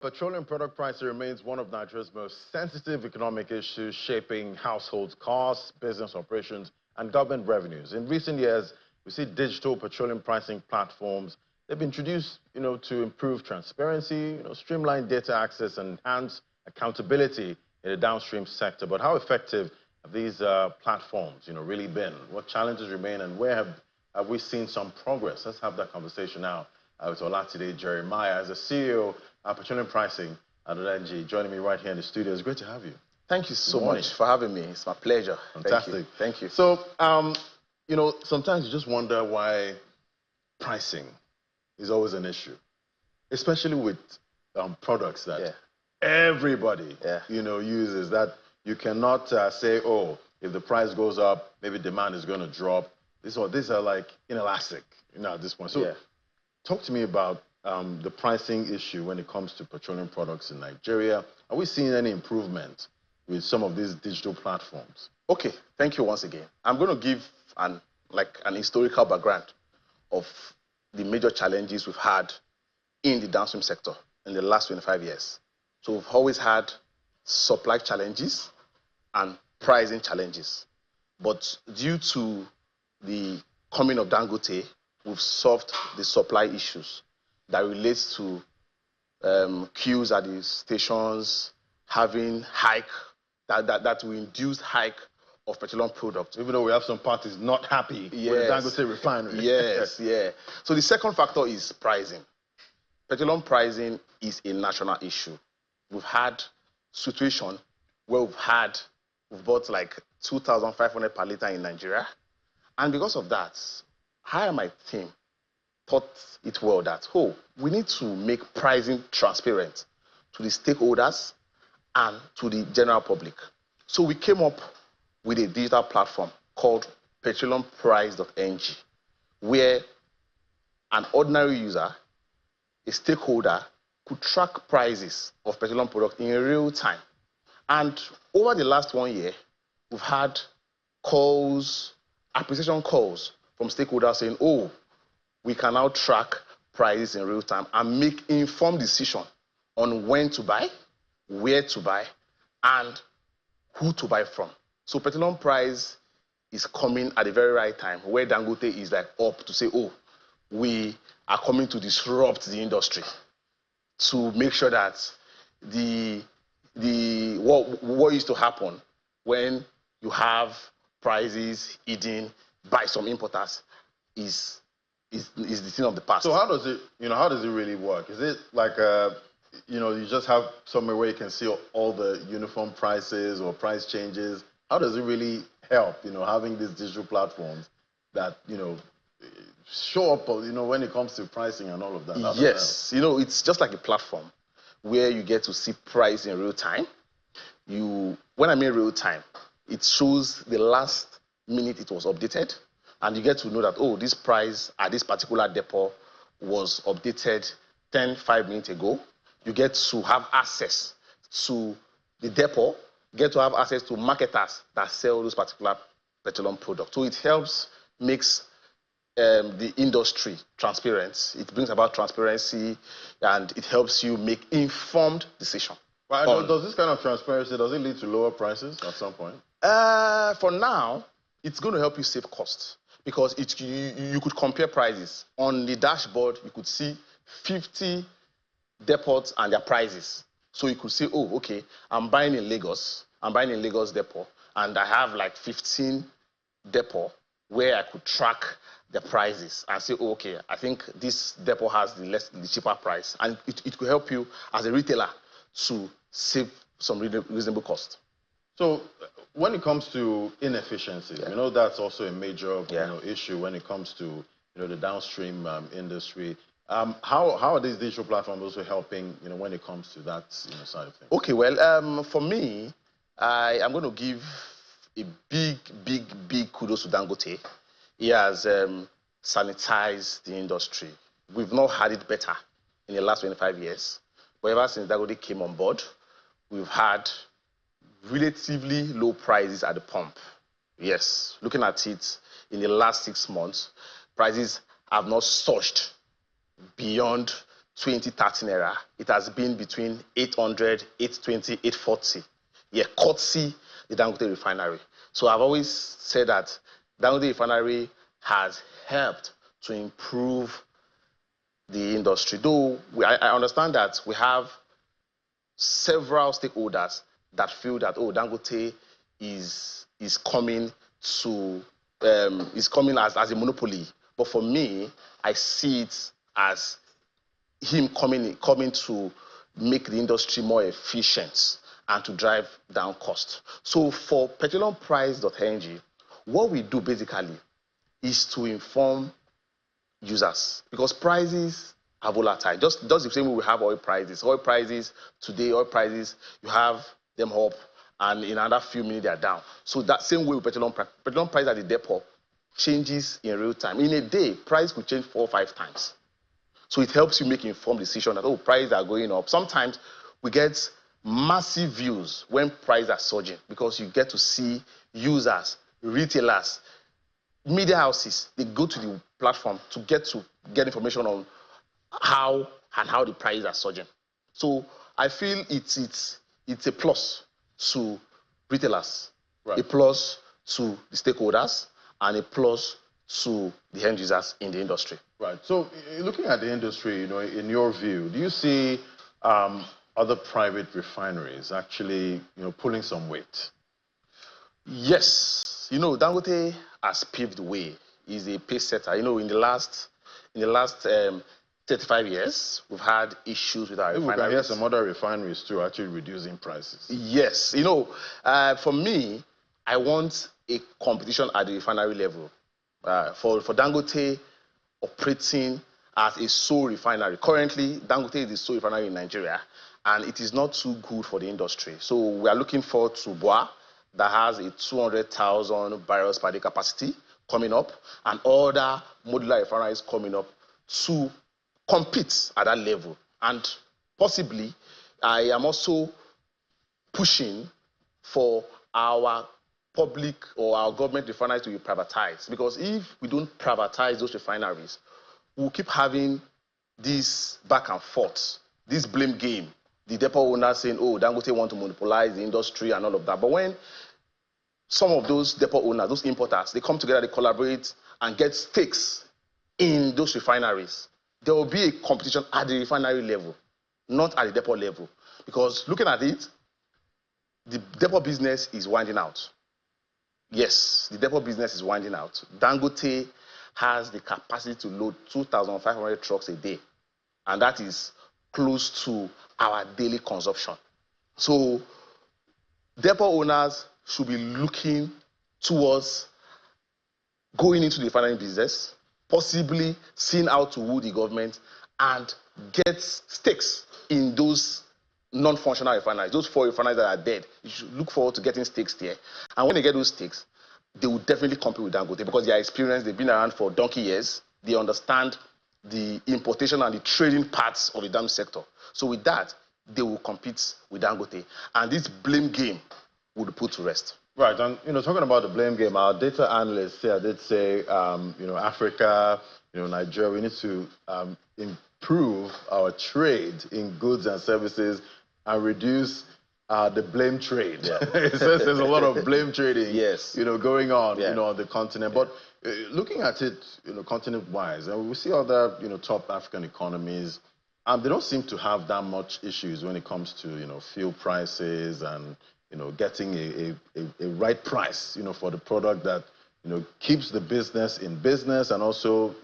Petroleum product pricing remains one of Nigeria's most sensitive economic issues, shaping household costs, business operations, and government revenues. In recent years, we see digital petroleum pricing platforms. They've been introduced, to improve transparency, streamline data access, and enhance accountability in the downstream sector. But how effective have these platforms, really been? What challenges remain, and where have we seen some progress? Let's have that conversation now with Olatide Jeremiah, as the CEO of Petroleum Pricing at NG, joining me right here in the studio. It's great to have you. Thank you so much for having me. It's my pleasure. Fantastic. Thank you. So, sometimes you just wonder why pricing is always an issue, especially with products that everybody, uses, that you cannot say, oh, if the price goes up, maybe demand is going to drop. These are like inelastic, at this point. So talk to me about the pricing issue when it comes to petroleum products in Nigeria. Are we seeing any improvement with some of these digital platforms? Okay, thank you once again. I'm going to give an historical background of the major challenges we've had in the downstream sector in the last 25 years. So we've always had supply challenges and pricing challenges. But due to the coming of Dangote, we've solved the supply issues that relates to queues at the stations, having hike, that will induce hike of petroleum products. Even though we have some parties not happy with the Dangote refinery. Yes. So the second factor is pricing. Petroleum pricing is a national issue. We've had situation where we've bought like 2,500 per litre in Nigeria. And because of that, I and my team thought it well that, we need to make pricing transparent to the stakeholders and to the general public. So we came up with a digital platform called petroleumprice.ng, where an ordinary user, a stakeholder, could track prices of petroleum products in real time. And over the last 1 year, we've had appreciation calls from stakeholders saying, we can now track prices in real time and make informed decision on when to buy, where to buy, and who to buy from. So petroleum price is coming at the very right time, where Dangote is like up to say, we are coming to disrupt the industry, to make sure that what used to happen when you have prices hidden by some importers is the thing of the past. So how does it really work? Is it like you just have somewhere where you can see all the uniform prices or price changes? How does it really help, having these digital platforms that, show up, when it comes to pricing and all of that? Yes, it's just like a platform where you get to see price in real time. When I mean real time, it shows the last minute it was updated, and you get to know that, this price at this particular depot was updated 5 minutes ago. You get to have access to the depot, get to have access to marketers that sell those particular petroleum products. So it makes the industry transparent. It brings about transparency, and it helps you make informed decisions. Well, does this kind of transparency, does it lead to lower prices at some point? For now, it's going to help you save costs, because you could compare prices. On the dashboard, you could see 50 depots and their prices. So you could say, I'm buying in Lagos depot, and I have like 15 depot where I could track the prices and say, I think this depot has the cheaper price. And it could help you as a retailer to save some reasonable cost. So when it comes to inefficiency, that's also a major issue when it comes to the downstream industry. How are these digital platforms also helping when it comes to that side of things? Okay, well, for me, I'm going to give a big kudos to Dangote. He has sanitized the industry. We've not had it better in the last 25 years. But ever since Dangote came on board, we've had relatively low prices at the pump. Yes, looking at it in the last 6 months, prices have not surged beyond 2013 era, it has been between 800, 820, 840. Yeah, courtesy the Dangote refinery. So I've always said that Dangote refinery has helped to improve the industry. Though I understand that we have several stakeholders that feel that, oh, Dangote is coming to is coming as a monopoly. But for me, I see it as him coming to make the industry more efficient and to drive down cost. So for petroleumprice.ng, what we do basically is to inform users, because prices are volatile. Just the same way we have oil prices. Oil prices today, you have them up, and in another few minutes they are down. So that same way with petroleum price at the depot changes in real time. In a day, price could change 4 or 5 times. So it helps you make informed decision that, oh, prices are going up. Sometimes we get massive views when prices are surging, because you get to see users, retailers, media houses, they go to the platform to get information on how the prices are surging. So I feel it's a plus to retailers, right, a plus to the stakeholders, and a plus to the end users in the industry. Right. So looking at the industry, in your view, do you see other private refineries actually, pulling some weight? Yes. Dangote has paved the way. He's a pace setter. In the last 35 years, we've had issues with our refineries. We can hear some other refineries too actually reducing prices. Yes. For me, I want a competition at the refinery level. For Dangote operating as a sole refinery. Currently, Dangote is the sole refinery in Nigeria, and it is not too good for the industry. So we are looking forward to Boa, that has a 200,000 barrels per day capacity coming up, and other modular refineries coming up to compete at that level. And possibly, I am also pushing for our public or our government refineries to be privatized, because if we don't privatize those refineries, we'll keep having this back and forth, this blame game. The depot owners saying, oh, Dangote want to monopolize the industry and all of that. But when some of those depot owners, those importers, they come together, they collaborate and get stakes in those refineries, there will be a competition at the refinery level, not at the depot level. Because looking at it, the depot business is winding out. Yes, the depot business is winding out. Dangote has the capacity to load 2,500 trucks a day, and that is close to our daily consumption. So depot owners should be looking towards going into the refinery business, possibly seeing out to woo the government and get stakes in those non-functional refineries, those 4 refineries that are dead. You should look forward to getting stakes there. And when they get those stakes, they will definitely compete with Dangote, because they are experienced, they've been around for donkey years, they understand the importation and the trading parts of the dam sector. So with that, they will compete with Dangote, and this blame game would be put to rest. Right, and talking about the blame game, our data analysts here did say, Africa, Nigeria, we need to improve our trade in goods and services and reduce the blame trade. Yeah. It says there's a lot of blame trading, yes, going on, on the continent. But looking at it, continent-wise, we see other, top African economies. They don't seem to have that much issues when it comes to, fuel prices and, getting a right price, for the product that, keeps the business in business and also,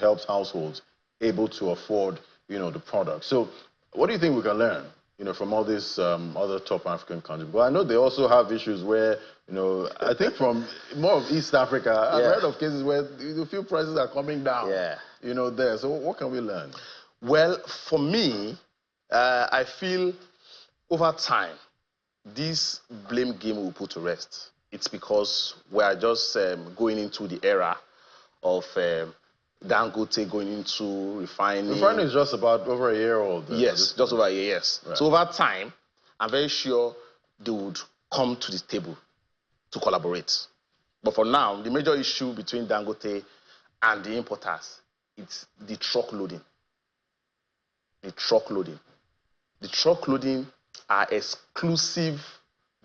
helps households able to afford, the product. So what do you think we can learn, from all these other top African countries? But I know they also have issues where, I think from more of East Africa, I've heard of cases where the fuel prices are coming down, there. So what can we learn? Well, for me, I feel over time, this blame game will put to rest. It's because we are just going into the era of Dangote going into refining. Refining is just about over a year old. Yes, just over a year, yes. Right. So over time, I'm very sure they would come to the table to collaborate. But for now, the major issue between Dangote and the importers, it's the truck loading. the truck loading. The truck loading are exclusive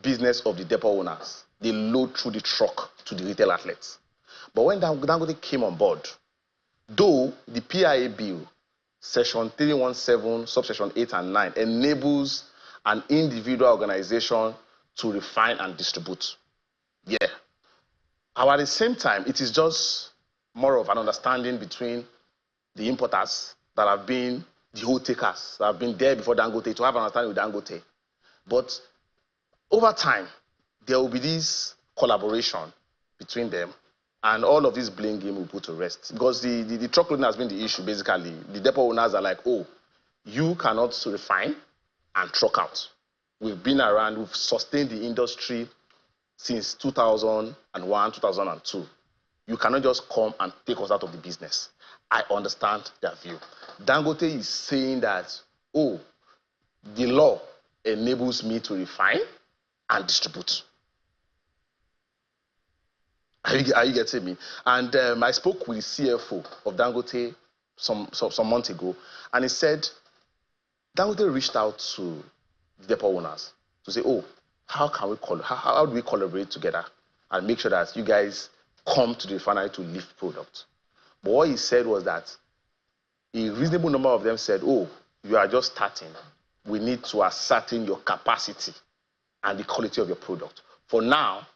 business of the depot owners. They load through the truck to the retail outlets. But when Dangote came on board, though the PIA bill, section 317, subsection 8 and 9, enables an individual organization to refine and distribute. Yeah. However, at the same time, it is just more of an understanding between the importers that have been the whole takers, that have been there before Dangote, to have an understanding with Dangote. But over time, there will be this collaboration between them, and all of this blame game will put to rest. Because the truck loading has been the issue, basically. The depot owners are like, oh, you cannot refine and truck out. We've been around, we've sustained the industry since 2001, 2002. You cannot just come and take us out of the business. I understand their view. Dangote is saying that, oh, the law enables me to refine and distribute. Are you getting me? And I spoke with the CFO of Dangote some months ago, and he said Dangote reached out to the depot owners to say, oh, how do we collaborate together and make sure that you guys come to the refinery to lift product? But what he said was that a reasonable number of them said, oh, you are just starting. We need to ascertain your capacity and the quality of your product. For now,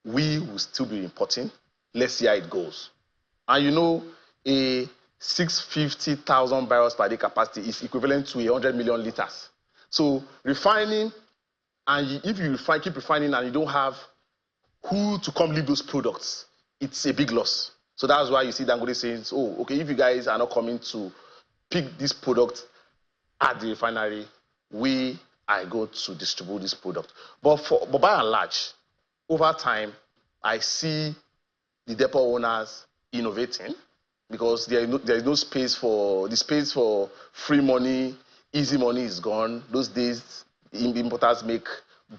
we will still be importing. Let's see how it goes. And you know, a 650,000 barrels per day capacity is equivalent to 100 million liters. So refining, and if you keep refining and you don't have who to come lift those products, it's a big loss. So that's why you see Dangote saying, oh, okay, if you guys are not coming to pick this product at the refinery, we are going to distribute this product. But by and large, over time, I see the depot owners innovating, because there is no space for, the space for free money, easy money is gone. Those days, the importers make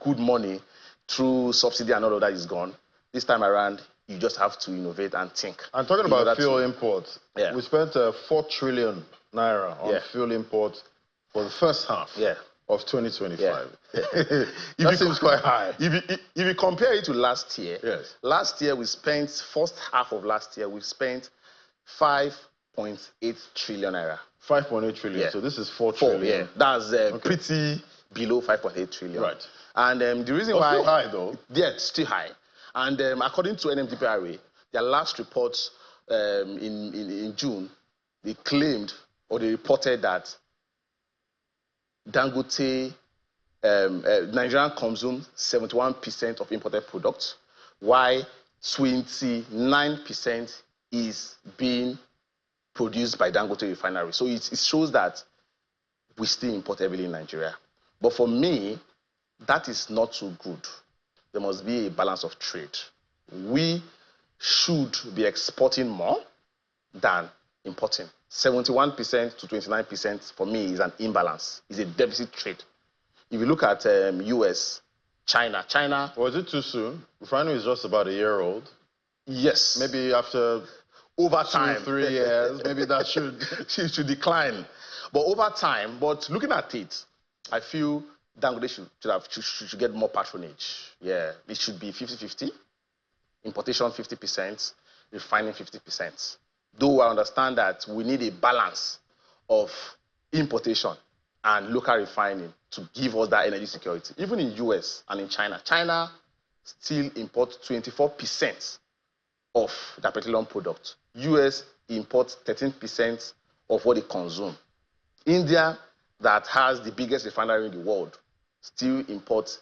good money through subsidy and all of that is gone. This time around, you just have to innovate and think. And talking about fuel imports, we spent 4 trillion naira on fuel imports for the first half of 2025. That seems quite high. If you compare it to last year, last year we spent, first half of last year, we spent 5.8 trillion naira. 5.8 trillion, so this is 4 trillion. That's pretty below 5.8 trillion. Right. And the reason why... still high, though. Yeah, it's still high. And according to NMDPRA, their last report in June, they claimed, or they reported that Dangote, Nigeria consumes 71% of imported products, while 29% is being produced by Dangote refinery. So it shows that we still import heavily in Nigeria. But for me, that is not too good. There must be a balance of trade. We should be exporting more than importing. 71% to 29% for me is an imbalance. It's a deficit trade. If you look at US, China. Was it too soon? Refinery is just about a year old. Yes. Maybe after over time, 2-3 years, maybe that should should decline. But over time, but looking at it, I feel Dangote should get more patronage. Yeah, it should be 50-50. Importation 50%, refining 50%. Though I understand that we need a balance of importation and local refining to give us that energy security. Even in US and in China, China still imports 24% of their petroleum products. US imports 13% of what they consume. India, that has the biggest refinery in the world, still imports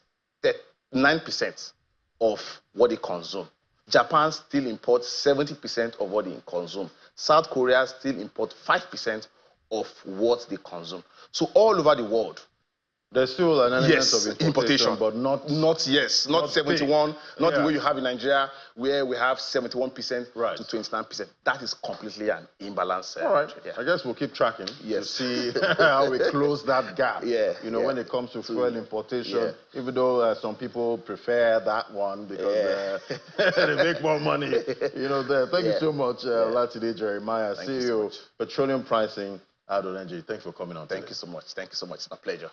9% of what they consume. Japan still imports 70% of what they consume. South Korea still imports 5% of what they consume. So all over the world, there's still an element of importation, but not 71, not the way you have in Nigeria, where we have 71% to 29%. That is completely an imbalance. All right. I guess we'll keep tracking to see how we close that gap. When it comes to fuel importation, even though some people prefer that one because they make more money. Thank you so much, Latide Jeremiah, CEO, Petroleum Pricing Adolenji, thanks for coming on. Thank you so much. Thank you so much. It's my pleasure.